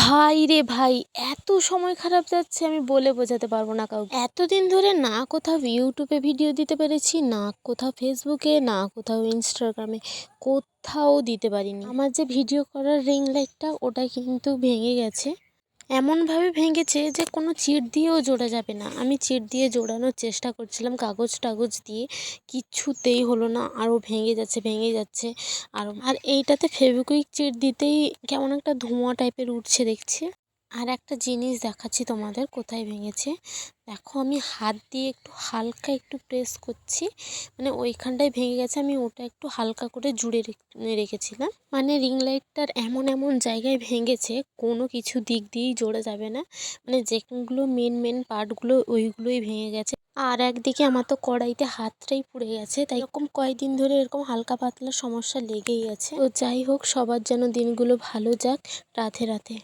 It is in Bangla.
ভাই রে ভাই, এত সময় খারাপ যাচ্ছে আমি বলে বোঝাতে পারবো না কাউকে। এতদিন ধরে না কোথাও ইউটিউবে ভিডিও দিতে পেরেছি, না কোথাও ফেসবুকে, না কোথাও ইনস্টাগ্রামে, কোথাও দিতে পারিনি। আমার যে ভিডিও করার রিং লাইটটা ওটা কিন্তু ভেঙে গেছে। এমনভাবে ভেঙেছে যে কোনো চিট দিয়েও জোড়া যাবে না। আমি চিট দিয়ে জোড়ানোর চেষ্টা করছিলাম কাগজ টাগজ দিয়ে, কিছুতেই হলো না। আরও ভেঙে যাচ্ছে আর এইটাতে ফেভিকুইক চিট দিতেই কেমন একটা ধোঁয়া টাইপের উঠছে দেখছি। আর একটা জিনিস দেখাচ্ছি তোমাদের কোথায় ভেঙেছে। দেখো, আমি হাত দিয়ে একটু হালকা একটু প্রেস করছি, মানে ওইখানটায় ভেঙে গেছে। আমি ওটা একটু হালকা করে জুড়ে রেখেছিলাম। মানে রিং লাইটটার এমন এমন জায়গায় ভেঙেছে, কোনো কিছু দিক দিয়েই জোড়া যাবে না। মানে যেগুলো মেন পার্টগুলো ওইগুলোই ভেঙে গেছে। আর একদিকে আমার তো কড়াইতে হাতটাই পুড়ে গেছে। তাই এরকম কয়েকদিন ধরে এরকম হালকা পাতলা সমস্যা লেগেই আছে। তো যাই হোক, সবার যেন দিনগুলো ভালো যাক। রাধে রাধে।